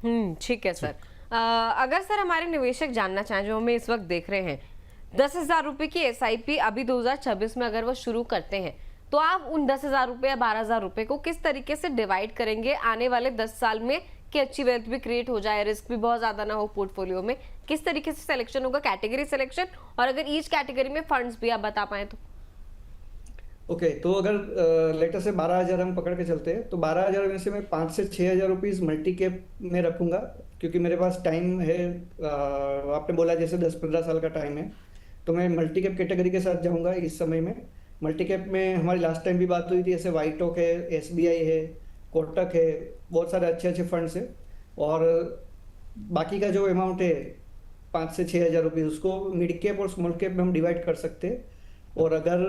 ठीक है सर। अगर सर हमारे निवेशक जानना चाहें जो हमें इस वक्त देख रहे हैं, 10,000 रुपए की एसआईपी अभी 2026 में अगर वो शुरू करते हैं, तो आप उन 10,000 रुपए या 12,000 रुपए को किस तरीके से डिवाइड करेंगे आने वाले 10 साल में कि अच्छी वेल्थ भी क्रिएट हो जाए, रिस्क भी बहुत ज्यादा ना हो पोर्टफोलियो में? किस तरीके से सिलेक्शन होगा, कैटेगरी सिलेक्शन, और अगर ईच कैटेगरी में फंड्स भी आप बता पाए तो? ओके, तो अगर लेटर से 12,000 हम पकड़ के चलते हैं, तो 12,000 में से मैं 5 से 6,000 रुपीज़ मल्टी कैप में रखूंगा, क्योंकि मेरे पास टाइम है। आपने बोला जैसे 10-15 साल का टाइम है, तो मैं मल्टी कैप कैटेगरी के साथ जाऊंगा इस समय में। मल्टी कैप में हमारी लास्ट टाइम भी बात हुई थी, ऐसे वाइटोक है, एसबीआई है, कोटक है, बहुत सारे अच्छे अच्छे फंड्स हैं। और बाकी का जो अमाउंट है 5 से 6,000 रुपीज़, उसको मिड कैप और स्मॉल कैप में हम डिवाइड कर सकते हैं। और अगर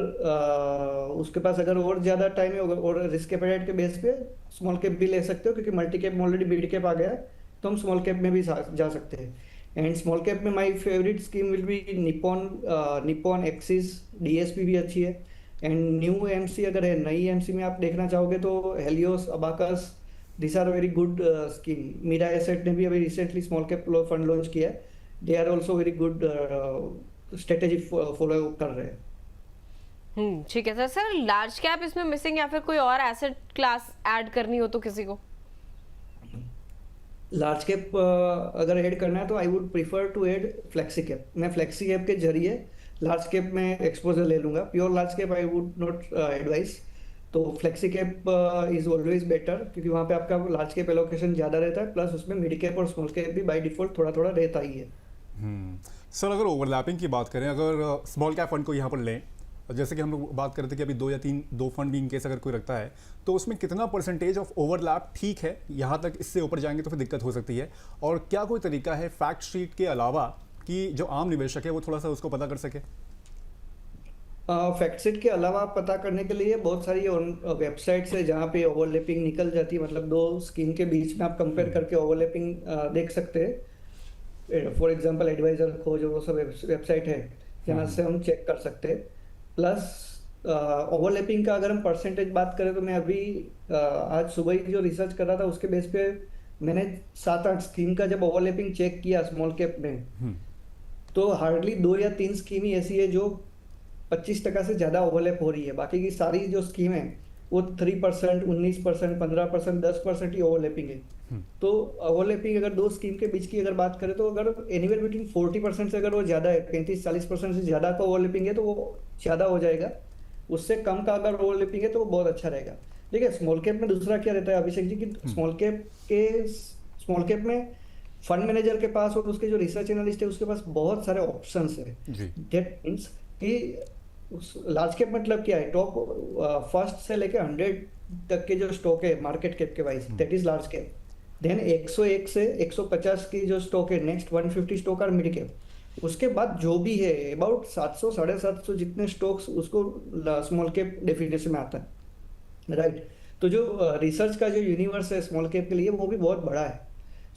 उसके पास अगर और ज़्यादा टाइम है और रिस्क एपेटाइट के बेस पे स्मॉल कैप भी ले सकते हो, क्योंकि मल्टी कैप में ऑलरेडी मिड कैप आ गया है, तो हम स्मॉल कैप में भी जा सकते हैं। एंड स्मॉल कैप में my favourite scheme will be Nippon axis, DSP भी अच्छी है। एंड न्यू एमसी अगर है, नई एमसी में आप देखना चाहोगे तो Helios, Abacus, this are very good scheme. Mirae asset ने भी अभी recently small cap fund launch किया है। They are also very good strategy follow कर रहे हैं। ठीक है सर। सर लार्ज कैप इसमें मिसिंग या फिर कोई और एसेट क्लास ऐड करनी हो तो किसी को? लार्ज कैप अगर ऐड करना है तो I would prefer to add flexi cap. मैं फ्लेक्सी कैप के जरिए लार्ज कैप में एक्सपोजर ले लूंगा। Pure large cap I would not advise. तो flexi cap is always better, क्योंकि वहाँ पे आपका लार्ज कैप एलोकेशन ज़्यादा रहता है, प्लस उसमें मिड कैप और स्मॉल कैप भी बाय डिफॉल्ट थोड़ा थोड़ा रहता ही है। सर अगर ओवरलैपिंग की बात करें, अगर स्मॉल कैप फंड को यहाँ पर लें, जैसे कि हम लोग बात कर रहे थे कि अभी 2 या 3 दो फंड भी इनकेस अगर कोई रखता है, तो उसमें कितना परसेंटेज ऑफ ओवरलैप ठीक है? यहाँ तक इससे ऊपर जाएंगे तो फिर दिक्कत हो सकती है। और क्या कोई तरीका है फैक्ट शीट के अलावा कि जो आम निवेशक है वो थोड़ा सा उसको पता कर सके? फैक्ट शीट के अलावा पता करने के लिए बहुत सारी वेबसाइट्स है जहाँ पे ओवरलैपिंग निकल जाती है, मतलब दो स्कीम के बीच में आप कंपेयर करके ओवरलैपिंग देख सकते हैं। फॉर एग्जांपल एडवाइजर खोज, वो सब वेबसाइट है जहाँ से हम चेक कर सकते हैं। प्लस ओवरलैपिंग का अगर हम परसेंटेज बात करें, तो मैं अभी आज सुबह ही जो रिसर्च कर रहा था उसके बेस पे मैंने 7-8 स्कीम का जब ओवरलैपिंग चेक किया स्मॉल कैप में, तो हार्डली 2 या 3 स्कीम ही ऐसी है जो 25% से ज़्यादा ओवरलैप हो रही है। बाकी की सारी जो स्कीम है वो 3%, 19%, 15%, 10% ही ओवरलैपिंग है। तो ओवरलैपिंग अगर दो स्कीम के बीच की अगर बात करें, तो अगर एनीवेयर बिटवीन 40% से अगर वो ज़्यादा है, 35-40% से ज़्यादा का ओवरलैपिंग है, तो वो ज़्यादा हो जाएगा। उससे कम का अगर ओवरलैपिंग है तो वो बहुत अच्छा रहेगा। ठीक है, स्मॉल कैप में दूसरा क्या रहता है अभिषेक जी, कि स्मॉल कैप में फंड मैनेजर के पास और उसके जो रिसर्च एनालिस्ट है उसके पास बहुत सारे ऑप्शंस है। दैट मीन्स कि लार्ज कैप मतलब क्या है, टॉप फर्स्ट से लेके 100 तक के जो स्टॉक है मार्केट कैप के wise, that is large cap. Then 101 से 150 की जो स्टॉक है, next 150 stock are mid cap. उसके बाद जो भी है अबाउट 700-750 जितने स्टॉक्स, उसको स्मॉल कैप डेफिनेशन में आता है, राइट। तो जो रिसर्च का जो यूनिवर्स है स्मॉल कैप के लिए वो भी बहुत बड़ा है।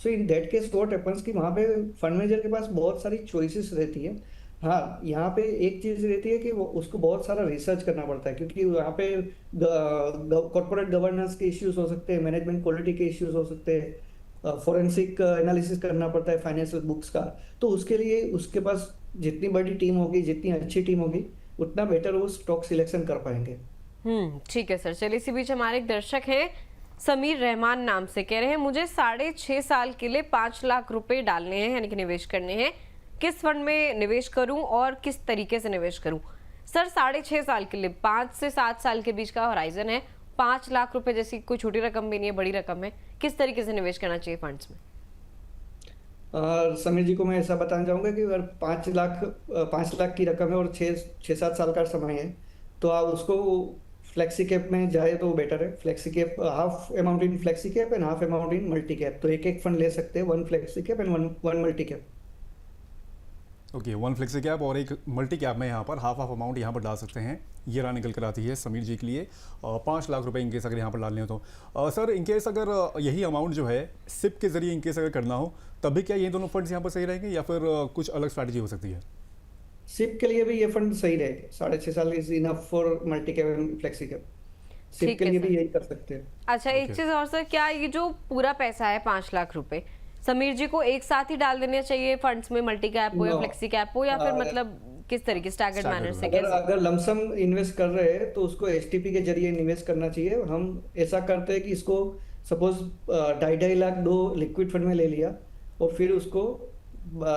So in that case what happens कि वहाँ पे फंड मैनेजर के पास बहुत सारी चॉइसेस रहती है। हाँ, यहाँ पे एक चीज रहती है कि वो उसको बहुत सारा रिसर्च करना पड़ता है, क्योंकि यहाँ पे कॉर्पोरेट गवर्नेंस के इश्यूज हो सकते हैं, मैनेजमेंट क्वालिटी के इश्यूज हो सकते हैं, फॉरेंसिक एनालिसिस करना पड़ता है फाइनेंशियल बुक्स का। तो उसके लिए उसके पास जितनी बड़ी टीम होगी, जितनी अच्छी टीम होगी, उतना बेटर वो स्टॉक सिलेक्शन कर पाएंगे। ठीक है सर। चलिए इसी बीच हमारे एक दर्शक हैं समीर रहमान नाम से, कह रहे हैं मुझे 6.5 साल के लिए 5 लाख रुपए डालने हैं, यानी कि निवेश करने हैं। किस फंड में निवेश करूं और किस तरीके से निवेश करूं? सर 6.5 साल के लिए 5 से 7 साल के बीच का होराइजन है। 5 लाख रुपए जैसी कोई छोटी रकम भी नहीं है, बड़ी रकम है। किस तरीके से निवेश करना चाहिए फंड्स में? समीर जी को मैं ऐसा बताना चाहूंगा कि अगर 5 लाख की रकम है और 6-7 साल का समय है, तो आप उसको फ्लेक्सी कैप में जाए तो बेटर है। Flexi cap, half amount in flexi cap and half amount in multi cap. तो एक फंड ले सकते हैं, 1 flexi cap and 1 multi cap. Okay, 1 flexi cap और 1 मल्टी कैप में यहाँ पर हाफ अमाउंट यहाँ पर डाल सकते हैं। ये राह निकल कर आती है समीर जी के लिए। 5 लाख रुपए इनकेस अगर यहाँ पर डालने हो तो सर इनकेस अगर यही अमाउंट जो है सिप के जरिए इनकेस अगर करना हो, तब भी क्या ये दोनों फंड्स यहाँ पर सही रहेंगे या फिर कुछ अलग स्ट्रैटेजी हो सकती है? सिप के लिए भी ये फंड सही रहेगा। 6.5 साल is enough for multi cap and flexi cap. SIP के लिए भी यही कर सकते हैं। अच्छा, एक चीज और सर, क्या ये जो पूरा पैसा है 5 लाख रुपए, समीर जी को एक साथ ही डाल देना चाहिए फंड्स में, मल्टी कैप हो या No. फ्लेक्सी कैप हो, या फिर अ, किस तरीके स्टैगर्ड मैनर से अगर कैसे? अगर लमसम इन्वेस्ट कर रहे हैं तो उसको एसटीपी के जरिए इन्वेस्ट करना चाहिए। हम ऐसा करते हैं कि इसको सपोज 2.5 लाख दो लिक्विड फंड में ले लिया और फिर उसको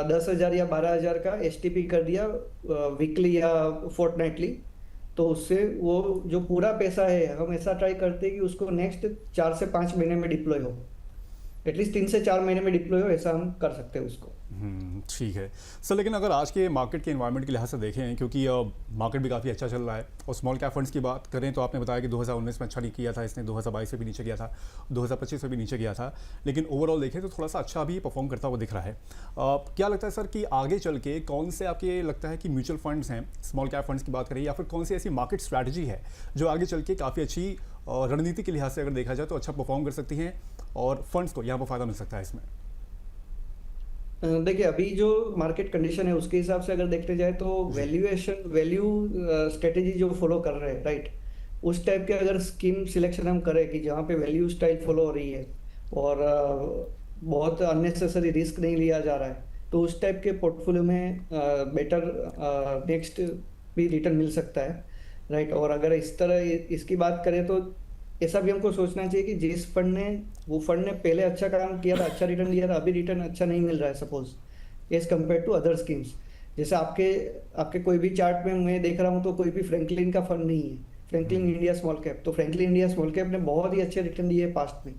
10,000 या 12,000 का एसटीपी कर दिया वीकली या फोर्टनाइटली। तो उससे वो जो पूरा पैसा है हम ऐसा ट्राई करते हैं कि उसको नेक्स्ट 4 से 5 महीने में डिप्लॉय हो, एटलीस्ट 3 से 4 महीने में डिप्लॉय हो, ऐसा हम कर सकते हैं उसको। ठीक है सर। लेकिन अगर आज के मार्केट के एनवायरनमेंट के लिहाज से देखें, क्योंकि मार्केट भी काफ़ी अच्छा चल रहा है और स्मॉल कैप फंड्स की बात करें तो आपने बताया कि 2019 में अच्छा नहीं किया था इसने, 2022 से भी नीचे गया था, 2025 से भी नीचे गया था, लेकिन ओवरऑल देखें तो थोड़ा सा अच्छा भी परफॉर्म करता हुआ दिख रहा है। क्या लगता है सर कि आगे चल के कौन से आपके लगता है कि म्यूचुअल फंड्स हैं, स्मॉल कैप फंड्स की बात करें, या फिर कौन सी ऐसी मार्केट स्ट्रैटेजी है जो आगे चल के काफ़ी अच्छी रणनीति के लिहाज से अगर देखा जाए तो अच्छा परफॉर्म कर सकती हैं और फंड्स को यहाँ पर फ़ायदा मिल सकता है इसमें? देखिए अभी जो मार्केट कंडीशन है उसके हिसाब से अगर देखते जाए तो वैल्यू स्ट्रेटेजी जो फॉलो कर रहे हैं, राइट, उस टाइप के अगर स्कीम सिलेक्शन हम करें कि जहाँ पे वैल्यू स्टाइल फॉलो हो रही है और बहुत अननेसेसरी रिस्क नहीं लिया जा रहा है, तो उस टाइप के पोर्टफोलियो में बेटर नेक्स्ट भी रिटर्न मिल सकता है, राइट। और अगर इस तरह इसकी बात करें तो ऐसा भी हमको सोचना चाहिए कि जिस फंड ने पहले अच्छा काम किया था, अच्छा रिटर्न दिया था, अभी रिटर्न अच्छा नहीं मिल रहा है suppose as compared to other schemes. जैसे आपके कोई भी चार्ट में मैं देख रहा हूँ तो कोई भी फ्रैंकलिन का फंड नहीं है, फ्रैंकलिन इंडिया स्मॉल कैप। तो फ्रैंकलिन इंडिया स्मॉल कैप ने बहुत ही अच्छे रिटर्न दिए पास्ट में,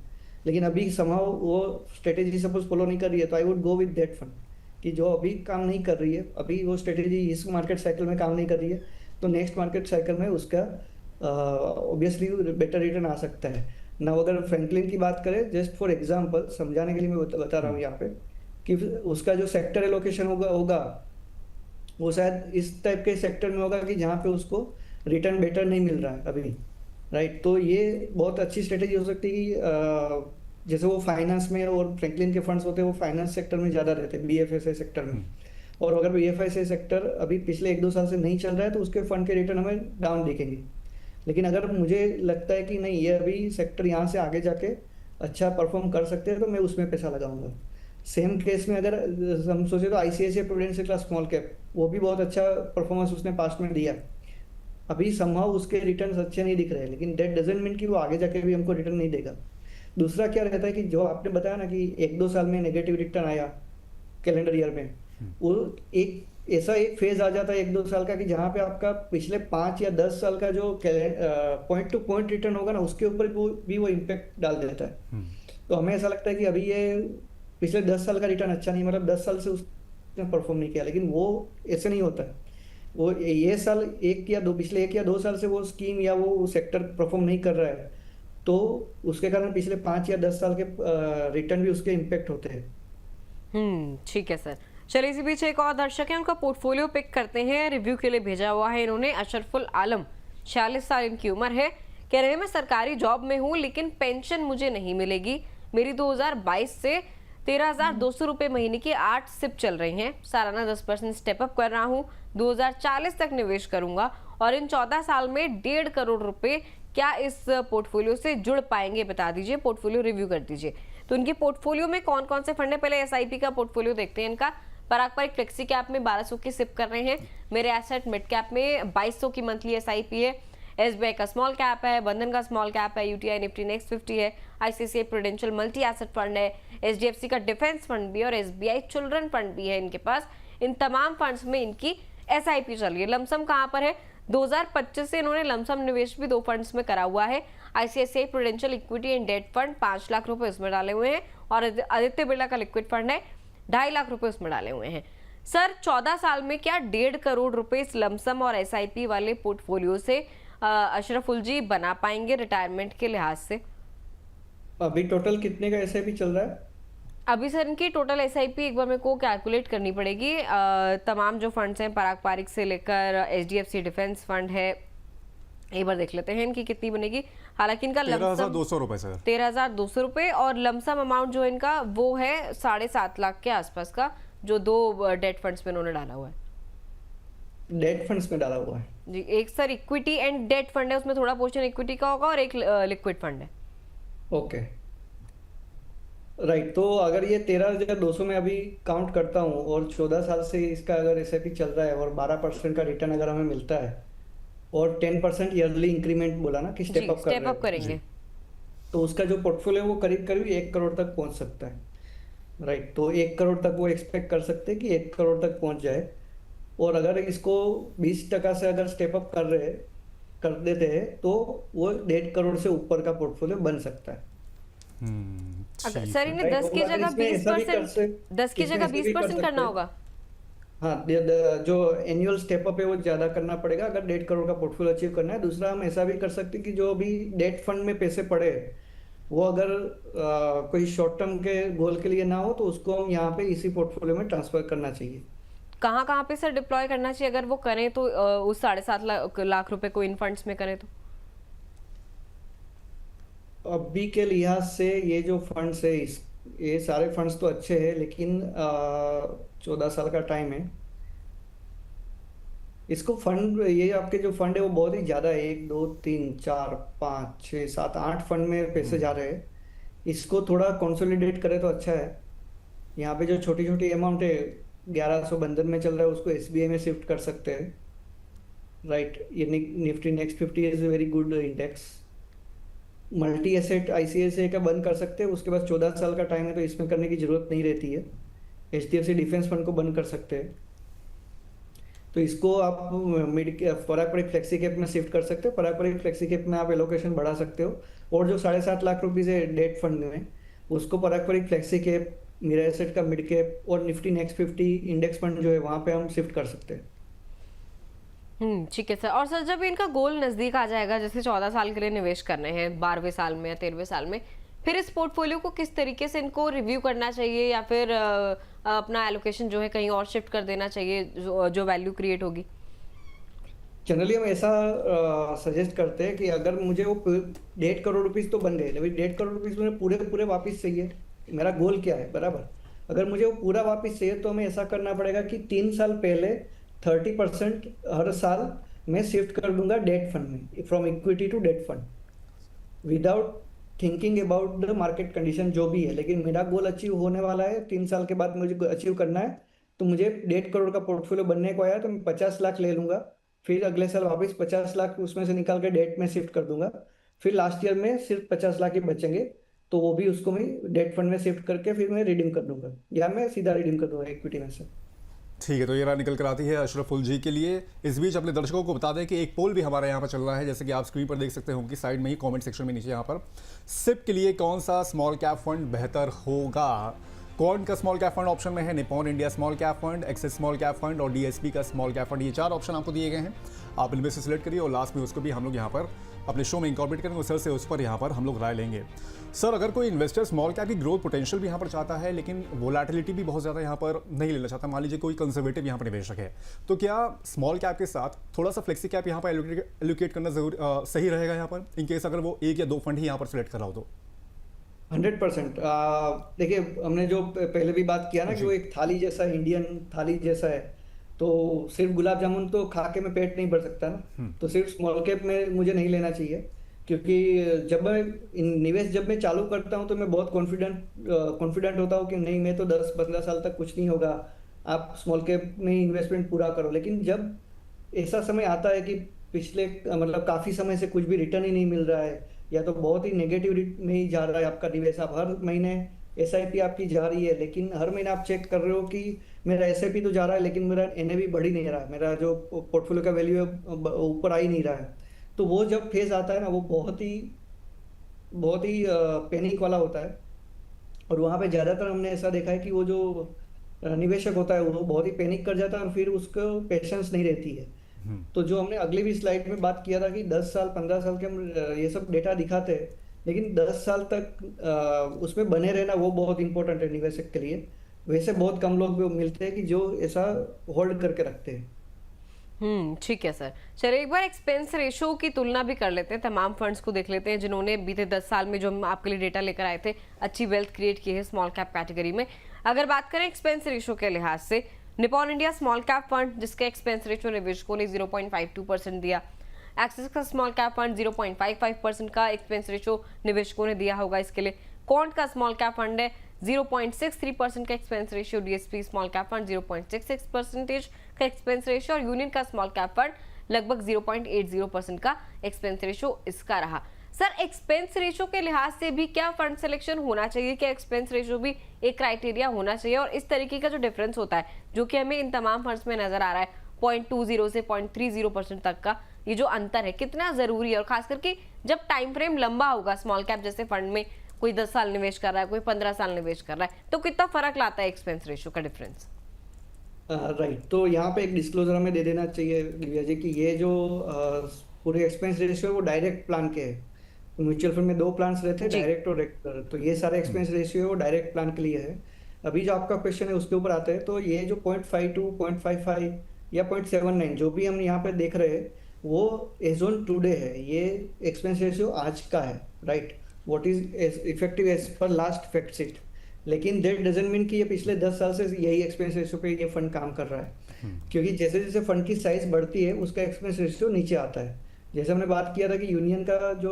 लेकिन अभी समहाउ वो स्ट्रेटेजी सपोज फॉलो नहीं कर रही है, तो I would go with that fund कि जो अभी काम नहीं कर रही है, अभी वो स्ट्रेटेजी इस मार्केट साइकिल में काम नहीं कर रही है, तो नेक्स्ट मार्केट साइकिल में उसका ऑब्वियसली बेटर रिटर्न आ सकता है ना। अगर फ्रैंकलिन की बात करें, जस्ट फॉर एग्जांपल समझाने के लिए मैं बता रहा हूँ यहाँ पे कि उसका जो सेक्टर एलोकेशन होगा वो शायद इस टाइप के सेक्टर में होगा कि जहाँ पे उसको रिटर्न बेटर नहीं मिल रहा है अभी, राइट। तो ये बहुत अच्छी स्ट्रेटेजी हो सकती है कि जैसे वो फाइनेंस में और फ्रैंकलिन के फंड्स होते हैं वो फाइनेंस सेक्टर में ज़्यादा रहते हैं, बीएफएसआई सेक्टर में। और अगर बीएफएसआई सेक्टर अभी पिछले 1-2 साल से नहीं चल रहा है तो उसके फंड के रिटर्न हमें डाउन दिखेंगे। लेकिन अगर मुझे लगता है कि नहीं ये अभी सेक्टर यहाँ से आगे जाके अच्छा परफॉर्म कर सकते हैं तो मैं उसमें पैसा लगाऊंगा। सेम केस में अगर हम सोचे तो आईसीआईसीआई प्रूडेंशियल का स्मॉल कैप, वो भी बहुत अच्छा परफॉर्मेंस उसने पास्ट में दिया, अभी समहाउ उसके रिटर्न्स अच्छे नहीं दिख रहे हैं, लेकिन दैट डजंट मीन कि वो आगे जाके भी हमको रिटर्न नहीं देगा। दूसरा क्या रहता है कि जो आपने बताया ना कि 1-2 साल में नेगेटिव रिटर्न आया कैलेंडर ईयर में, वो एक फेज आ जाता है 1-2 साल का कि जहाँ पे आपका पिछले 5 या 10 साल का जो पॉइंट टू पॉइंट रिटर्न होगा ना उसके ऊपर भी वो इम्पैक्ट डाल देता है। तो हमें ऐसा लगता है कि अभी ये पिछले 10 साल का रिटर्न अच्छा नहीं, मतलब 10 साल से उसने परफॉर्म नहीं किया, लेकिन वो ऐसे नहीं होता है। वो ये साल पिछले 1 या 2 साल से वो स्कीम या वो सेक्टर परफॉर्म नहीं कर रहा है, तो उसके कारण पिछले 5 या 10 साल के रिटर्न भी उसके इम्पैक्ट होते हैं। ठीक है सर। चलिए इसी बीच एक और दर्शक है, उनका पोर्टफोलियो पिक करते हैं, रिव्यू के लिए भेजा हुआ है इन्होंने। अशरफुल आलम, 46 साल इनकी उम्र है। कह रहे हैं मैं सरकारी जॉब में हूँ लेकिन पेंशन मुझे नहीं मिलेगी। मेरी 2022 से 13,200 रुपये महीने की 8 सिप चल रही हैं। सालाना 10% स्टेप अप कर रहा हूँ। 2040 तक निवेश करूंगा और इन 14 साल में 1.5 करोड़ रुपए क्या इस पोर्टफोलियो से जुड़ पाएंगे, बता दीजिए, पोर्टफोलियो रिव्यू कर दीजिए। तो इनके पोर्टफोलियो में कौन कौन से फंड है, पहले एसआईपी का पोर्टफोलियो देखते हैं इनका। पराग पर एक फ्लेक्सी कैप में 1200 की सिप कर रहे हैं। मेरे एसेट मिड कैप में 2200 की मंथली एसआईपी है। एसबीआई का स्मॉल कैप है, बंधन का स्मॉल कैप है, यूटीआई निफ्टी नेक्स्ट 50 है, ICICI prudential multi asset fund है, एचडीएफसी का डिफेंस फंड भी और एसबीआई चिल्ड्रन फंड भी है इनके पास। इन तमाम फंड्स में इनकी एसआईपी चल रही है। लमसम कहाँ पर है, 2025 से इन्होंने लमसम निवेश भी 2 फंड्स में करा हुआ है। ICICI Prudential equity and debt fund 5 lakh रुपए उसमें डाले हुए हैं और आदित्य बिरला का लिक्विड फंड है 2.5 लाख रुपए उसमें डाले हुए हैं। सर 14 साल में क्या 1.5 करोड़ रुपए इस लमसम और एसआईपी वाले पोर्टफोलियो से अशरफुल जी बना पाएंगे रिटायरमेंट के लिहाज से? अभी टोटल कितने का एसआईपी चल रहा है? अभी सर इनकी टोटल एसआईपी एक बार मेरे को कैलकुलेट करनी पड़ेगी। तमाम जो फंड्स हैं पराग पारिक से लेकर एचडीएफसी डिफेंस फंड है, एक बार देख लेते हैं इनकी कितनी बनेगी। हालांकि इनका 13,200 रुपए सर, 13,200 रुपए और लमसम अमाउंट जो इनका वो है 7.5 लाख के आसपास का, जो 2 डेट फंड्स में उन्होंने डाला हुआ है। डेट फंड्स में डाला हुआ है जी, एक sir equity and debt fund है, उसमें थोड़ा पोर्शन इक्विटी का होगा और एक लिक्विड फंड है। ओके। राइट, तो अगर ये 13,200 में अभी काउंट करता हूँ और 14 साल से इसका अगर एसआईपी चल रहा है और 12% का रिटर्न अगर हमें मिलता है और 10% ईयरली इंक्रीमेंट बोला ना कि जी, स्टेप अप कर स्टेप रहे अप हैं, करेंगे। तो उसका जो पोर्टफोलियो है वो करीब करीब 1 करोड़ तक पहुंच सकता है। राइट, तो 1 करोड़ तक वो एक्सपेक्ट कर सकते हैं कि 1 करोड़ तक पहुंच जाए। और अगर इसको 20% से अगर स्टेप अप कर देते हैं तो वो 1.5 करोड़ से ऊपर का पोर्टफोलियो बन सकता है। अगर ठीक सर है। इन्हें राइट, 10 और की अगर जगह इसमें ऐसा भी 20%, 10 की इसमें जगह ऐसा भी कर 20% सकते करना हैं। होगा। हाँ, जो एनुअल स्टेप अप है वो ज्यादा करना पड़ेगा अगर 1.5 करोड़ का पोर्टफोलियो अचीव करना है। दूसरा, हम ऐसा भी कर सकते हैं कि जो अभी डेट फंड में पैसे पड़े हैं, वो अगर कोई शॉर्ट टर्म के गोल के लिए ना हो तो उसको हम यहाँ पे इसी पोर्टफोलियो में ट्रांसफर करना चाहिए। कहाँ कहाँ पे सर डिप्लॉय करना चाहिए अगर वो करें तो उस 7.5 लाख रुपए को इन फंड्स में करें तो? अभी के लिहाज से ये जो फंड्स है ये सारे फंड्स तो अच्छे हैं, लेकिन 14 साल का टाइम है। इसको फंड, ये आपके जो फंड है वो बहुत ही ज्यादा है, 1 2 3 4 5 6 7 8 फंड में पैसे जा रहे हैं। इसको थोड़ा कंसोलिडेट करें तो अच्छा है। यहाँ पे जो छोटी छोटी अमाउंट है, 1100 बंधन में चल रहा है, उसको एसबीआई में शिफ्ट कर सकते हैं। राइट, ये Nifty next 50 is very good index. Multi asset ICICI का बंद कर सकते हैं, उसके बाद 14 साल का टाइम है तो इसमें करने की जरूरत नहीं रहती है। एचडीएफसी डिफेंस फंड को बंद कर सकते हैं, तो इसको आप मिड पराग पराग फ्लेक्सी कैप में शिफ्ट कर सकते हो। पराग पराग फ्लेक्सी कैप में आप एलोकेशन बढ़ा सकते हो, और जो 7.5 लाख रुपीज है डेट फंड में, उसको पराग पराग फ्लेक्सी कैप, मेरा एसेट का मिड कैप और निफ्टी नेक्स्ट 50 इंडेक्स फंड जो है वहां पे हम शिफ्ट कर सकते हैं। ठीक है सर। और सर जब इनका गोल नजदीक आ जाएगा, जैसे 14 साल के लिए निवेश करने हैं, 12वें साल में या 13वें साल में, फिर इस पोर्टफोलियो को किस तरीके से इनको रिव्यू करना चाहिए, या फिर अपना एलोकेशन जो है कहीं और शिफ्ट कर देना चाहिए जो वैल्यू क्रिएट होगी? जनरली हम ऐसा सजेस्ट करते हैं कि अगर मुझे वो 1.5 करोड़ रुपीज तो बन गए, लेकिन 1.5 करोड़ रुपीज मुझे पूरे पूरे वापस चाहिए। मेरा गोल क्या है, बराबर? अगर मुझे वो पूरा वापस चाहिए तो हमें ऐसा करना पड़ेगा कि 3 साल पहले 30% हर साल मैं शिफ्ट कर दूंगा डेट फंड में, from equity to debt fund, without thinking about the market condition जो भी है। लेकिन मेरा गोल अचीव होने वाला है, 3 साल के बाद मुझे अचीव करना है। तो मुझे 1.5 करोड़ का पोर्टफोलियो बनने को आया तो मैं 50 लाख ले लूंगा, फिर अगले साल वापस 50 लाख उसमें से निकाल के डेट में शिफ्ट कर दूंगा, फिर लास्ट ईयर में सिर्फ 50 लाख ही बचेंगे, तो वो भी उसको मैं डेट फंड में शिफ्ट करके फिर मैं रिडीम कर दूंगा, या मैं सीधा रिडीम कर दूंगा इक्विटी में से। ठीक है, तो ये राह निकल कर आती है अशरफुल जी के लिए। इस बीच अपने दर्शकों को बता दें कि एक पोल भी हमारे यहाँ पर चल रहा है, जैसे कि आप स्क्रीन पर देख सकते होंगे साइड में ही कमेंट सेक्शन में नीचे यहाँ पर। सिप के लिए कौन सा स्मॉल कैप फंड बेहतर होगा? कौन का स्मॉल कैप फंड ऑप्शन में है, Nippon India small cap fund, axis small cap fund और डीएसपी का स्मॉल कैप फंड। ये 4 ऑप्शन आपको दिए गए हैं, आप इनमें से सिलेक्ट करिए और लास्ट में उसको भी हम लोग यहाँ पर अपने शो में इंकॉर्पोरेट करेंगे, सर से उस पर यहाँ पर हम लोग राय लेंगे। सर, अगर कोई इन्वेस्टर स्मॉल कैप की ग्रोथ पोटेंशियल भी यहाँ पर चाहता है, लेकिन वोलेटिलिटी भी बहुत ज़्यादा यहाँ पर नहीं लेना चाहता, मान लीजिए कोई कंजर्वेटिव यहाँ पर निवेशक है, तो क्या स्मॉल कैप के साथ थोड़ा सा फ्लेक्सी कैप यहाँ पर एलोकेट करना सही रहेगा यहाँ पर, इनकेस अगर वो 1 या 2 फंड ही यहाँ पर सिलेक्ट कर रहा हो तो? 100%। देखिए, हमने जो पहले भी बात किया ना कि वो एक थाली जैसा, इंडियन थाली जैसा है, तो सिर्फ गुलाब जामुन तो खा के मैं पेट नहीं भर सकता ना, तो सिर्फ स्मॉल कैप में मुझे नहीं लेना चाहिए। क्योंकि जब मैं चालू करता हूँ तो मैं बहुत कॉन्फिडेंट होता हूँ कि नहीं, मैं तो 10-15 साल तक कुछ नहीं होगा, आप स्मॉल कैप में इन्वेस्टमेंट पूरा करो। लेकिन जब ऐसा समय आता है कि पिछले मतलब काफी समय से कुछ भी रिटर्न ही नहीं मिल रहा है, या तो बहुत ही नेगेटिव में ही जा रहा है आपका निवेश, आप हर महीने एसआईपी आपकी जा रही है, लेकिन हर महीने आप चेक कर रहे हो कि मेरा एसआईपी तो जा रहा है लेकिन मेरा एनएवी बढ़ ही नहीं रहा है, मेरा जो पोर्टफोलियो का वैल्यू है ऊपर आ ही नहीं रहा है। तो वो जब फेज आता है ना, वो बहुत ही पैनिक वाला होता है। और वहां पे ज्यादातर हमने ऐसा देखा है कि वो जो निवेशक होता है वो बहुत ही पैनिक कर जाता है और फिर उसको पेशेंस नहीं रहती है। तो जो हमने अगली भी स्लाइड में बात किया था कि 10 साल 15 साल के हम ये सब डेटा दिखाते हैं, लेकिन 10 साल तक उसमें बने रहना वो बहुत इंपॉर्टेंट है निवेशक के लिए। वैसे बहुत कम लोग भी मिलते हैं कि जो ऐसा होल्ड करके रखते हैं। ठीक है सर। चलिए एक बार एक्सपेंस रेशो की तुलना भी कर लेते हैं, तमाम फंड्स को देख लेते हैं जिन्होंने बीते 10 साल में, जो हम आपके लिए डेटा लेकर आए थे, अच्छी वेल्थ क्रिएट की है स्मॉल कैप कैटेगरी में। अगर बात करें एक्सपेंस रेशो के लिहाज से, Nippon India small cap fund जिसका एक्सपेंस रेशो निवेशकों ने 0.52% दिया, एक्सिस का स्मॉल कैप फंड 0.55% का एक्सपेंस रेशो निवेशकों ने दिया होगा इसके लिए, क्वांट का स्मॉल कैप फंड है 0.63% का expense ratio, DSP small cap fund 0.66% का एक्सपेंस रेशियो और यूनियन का स्मॉल कैप फंड लगभग 0.80% का एक्सपेंस रेशियो इसका रहा। सर, एक्सपेंस रेशियो के लिहाज से भी क्या फंड सिलेक्शन होना चाहिए, क्या एक्सपेंस रेशियो भी एक क्राइटेरिया होना चाहिए? और इस तरीके का जो डिफरेंस होता है जो कि हमें इन तमाम फंड्स में नजर आ रहा है 0.20 से 0.30% तक का, ये जो अंतर है कितना जरूरी है? और खास करके जब टाइम फ्रेम लंबा होगा, स्मॉल कैप जैसे फंड में कोई 10 साल निवेश कर रहा है, कोई 15 साल निवेश कर रहा है, तो कितना फर्क लाता है एक्सपेंस रेशियो का डिफरेंस? राइट, तो यहाँ पे एक डिस्क्लोजर हमें दे देना चाहिए दिव्या जी कि ये जो पूरे एक्सपेंस रेशियो है वो डायरेक्ट प्लान के है। म्यूचुअल फंड में दो प्लान्स रहते हैं, जी। डायरेक्ट और रेगुलर, तो ये सारे एक्सपेंस रेशियो है वो डायरेक्ट प्लान के लिए है। अभी जो आपका क्वेश्चन है उसके ऊपर आते हैं, तो ये जो 0.52, 0.55 या 0.79 जो भी हम यहाँ पे देख रहे हैं वो एज ऑन टुडे है, ये एक्सपेंस रेशियो आज का है, right, what is effective as per last fact sheet. लेकिन दैट डजंट मीन कि ये पिछले 10 साल से यही एक्सपेंस रेशियो पे ये फंड काम कर रहा है, क्योंकि जैसे जैसे फंड की साइज बढ़ती है उसका एक्सपेंस रेशियो नीचे आता है। जैसे हमने बात किया था कि यूनियन का जो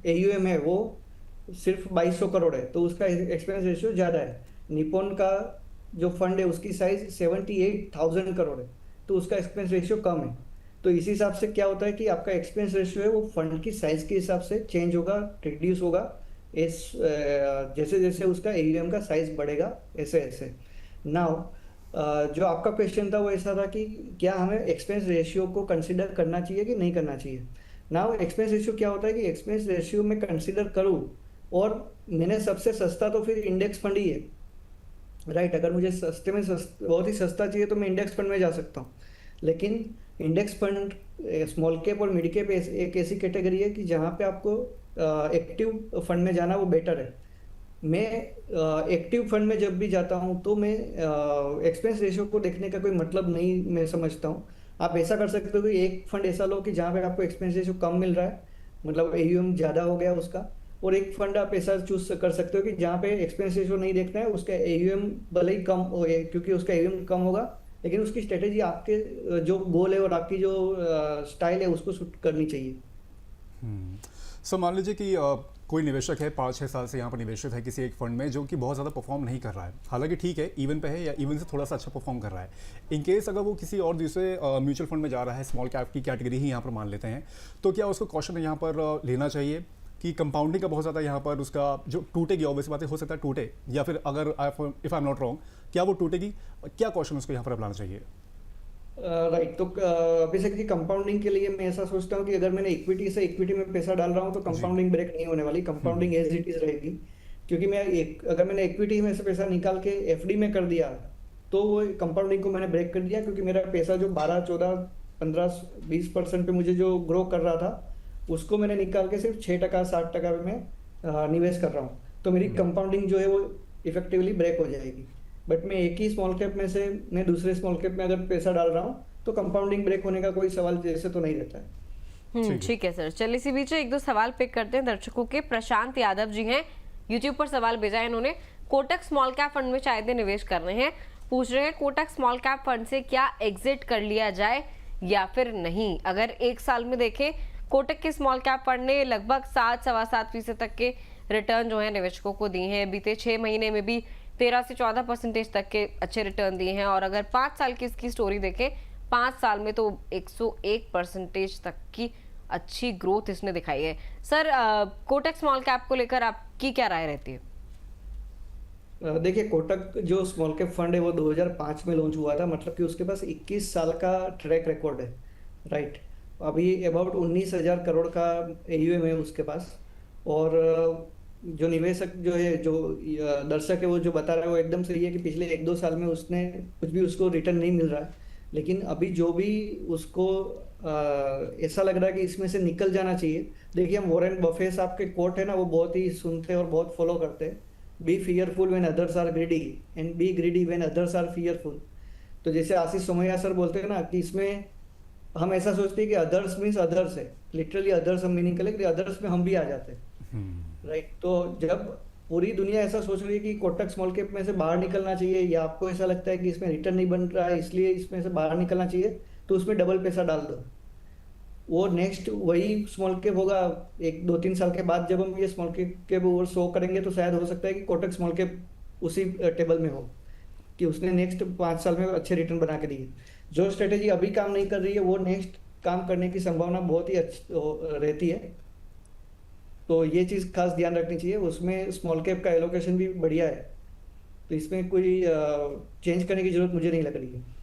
AUM है वो सिर्फ 2200 करोड़ है, तो उसका एक्सपेंस रेशियो ज़्यादा है। निपॉन का जो फंड है उसकी साइज 78,000 करोड़ है, तो उसका एक्सपेंस रेशियो कम है। तो इसी हिसाब से क्या होता है कि आपका एक्सपेंस रेशियो है वो फंड की साइज के हिसाब से चेंज होगा, रिड्यूस होगा, इस जैसे जैसे उसका AUM का साइज बढ़ेगा ऐसे ऐसे। नाउ जो आपका क्वेश्चन था वो ऐसा था कि क्या हमें एक्सपेंस रेशियो को कंसिडर करना चाहिए कि नहीं करना चाहिए। नाउ एक्सपेंस रेशियो क्या होता है कि एक्सपेंस रेशियो में कंसिडर करूँ और मैंने सबसे सस्ता तो फिर इंडेक्स फंड ही है, राइट। अगर मुझे सस्ते में बहुत ही सस्ता चाहिए तो मैं इंडेक्स फंड में जा सकता हूँ, लेकिन इंडेक्स फंड स्मॉल कैप और मिड कैप एक ऐसी कैटेगरी है कि जहाँ पे आपको एक्टिव फंड में जाना वो बेटर है। मैं एक्टिव फंड में जब भी जाता हूँ तो मैं एक्सपेंस रेशियो को देखने का कोई मतलब नहीं मैं समझता हूँ। आप ऐसा कर सकते हो कि एक फंड ऐसा लो कि जहाँ पे आपको एक्सपेंस रेशियो कम मिल रहा है, मतलब AUM ज़्यादा हो गया उसका, और एक फंड आप ऐसा चूज कर सकते हो कि जहाँ पे एक्सपेंस रेशियो नहीं देखना है, उसका AUM भले ही कम हो, क्योंकि उसका AUM कम होगा लेकिन उसकी स्ट्रेटेजी आपके जो गोल है और आपकी जो स्टाइल है उसको सूट करनी चाहिए। सो मान लीजिए कि कोई निवेशक है 5-6 साल से यहाँ पर निवेशित है किसी एक फंड में जो कि बहुत ज़्यादा परफॉर्म नहीं कर रहा है, हालांकि ठीक है इवन पे है या इवन से थोड़ा सा अच्छा परफॉर्म कर रहा है। इन केस अगर वो किसी और दूसरे म्यूचुअल फंड में जा रहा है, स्मॉल कैप की कैटेगरी ही यहाँ पर मान लेते हैं, तो क्या उसको कॉशन यहाँ पर लेना चाहिए कि कंपाउंडिंग का बहुत ज़्यादा यहाँ पर उसका जो टूटेगी, ऑब्वियस बात है, हो सकता है टूटे, या फिर अगर if I am not wrong क्या वो टूटेगी, क्या कॉशन उसको यहाँ पर अपनाना चाहिए? राइट, तो बेसिकली कंपाउंडिंग के लिए मैं ऐसा सोचता हूँ कि अगर मैंने इक्विटी से इक्विटी में पैसा डाल रहा हूँ तो कंपाउंडिंग ब्रेक नहीं होने वाली, कंपाउंडिंग एज इट इज रहेगी। क्योंकि मैं अगर मैंने इक्विटी में से पैसा निकाल के FD में कर दिया तो वो कंपाउंडिंग को मैंने ब्रेक कर दिया, क्योंकि मेरा पैसा जो 12, 14, 15, 20% पे मुझे जो ग्रो कर रहा था उसको मैंने निकाल के सिर्फ 6%, 7% में निवेश कर रहा हूँ, तो मेरी कंपाउंडिंग जो है वो इफेक्टिवली ब्रेक हो जाएगी। बट मैं एक ही स्मॉल कैप में से मैं दूसरे स्मॉल कैप में अगर पैसा डाल रहा हूँ तो कंपाउंडिंग ब्रेक होने का कोई सवाल जैसे तो नहीं रहता है। ठीक है सर, चलिए इसी बीच एक दो सवाल पिक करते हैं दर्शकों के। प्रशांत यादव जी हैं, यूट्यूब पर सवाल भेजा है इन्होंने, कोटक स्मॉल कैप फंड में शायद निवेश कर रहे हैं, पूछ रहे हैं कोटक स्मॉल कैप फंड से क्या एग्जिट कर लिया जाए या फिर नहीं। अगर एक साल में देखें कोटक के स्मॉल कैप फंड ने लगभग 7-7.25% तक के रिटर्न जो है निवेशकों को दिए हैं। बीते 6 महीने में भी 13 से 14% तक के अच्छे रिटर्न दिए हैं, और अगर 5 साल की इसकी स्टोरी देखें 5 साल में तो 101% तक की अच्छी ग्रोथ इसने दिखाई है। सर, कोटक स्मॉल कैप को लेकर आपकी क्या राय रहती है? देखिए, कोटक जो स्मॉल कैप फंड है वो 2005 में लॉन्च हुआ था, मतलब कि उसके पास 21 साल का ट्रैक रिकॉर्ड है, राइट। अभी अबाउट 19,000 करोड़ का AUM है उसके पास, और जो निवेशक जो है, जो दर्शक है वो जो बता रहा है वो एकदम सही है कि पिछले 1-2 साल में उसने कुछ भी उसको रिटर्न नहीं मिल रहा है, लेकिन अभी जो भी उसको ऐसा लग रहा है कि इसमें से निकल जाना चाहिए। देखिए, हम वॉरेन बफे साहब के कोट है ना, वो बहुत ही सुनते हैं और बहुत फॉलो करते हैं, be fearful when others are greedy and be greedy when others are fearful. तो जैसे आशीष सोमैया सर बोलते हैं ना कि इसमें हम ऐसा सोचते हैं कि अदर्स मीन्स अदर्स है, लिटरली अदर्स हम मीनिंग करें कि अदर्स में हम भी आ जाते हैं, राइट। तो जब पूरी दुनिया ऐसा सोच रही है कि कोटक स्मॉल कैप में से बाहर निकलना चाहिए, या आपको ऐसा लगता है कि इसमें रिटर्न नहीं बन रहा है इसलिए इसमें से बाहर निकलना चाहिए, तो उसमें डबल पैसा डाल दो। वो नेक्स्ट वही स्मॉल कैप होगा। एक 2-3 साल के बाद जब हम ये स्मॉल कैप ओवर शो करेंगे तो शायद हो सकता है कि कोटक स्मॉल कैप उसी टेबल में हो, कि उसने नेक्स्ट 5 साल में अच्छे रिटर्न बना के दिए। जो स्ट्रेटेजी अभी काम नहीं कर रही है वो नेक्स्ट काम करने की संभावना बहुत ही अच्छी रहती है। तो ये चीज़ खास ध्यान रखनी चाहिए। उसमें स्मॉल कैप का एलोकेशन भी बढ़िया है, तो इसमें कोई चेंज करने की जरूरत मुझे नहीं लग रही है।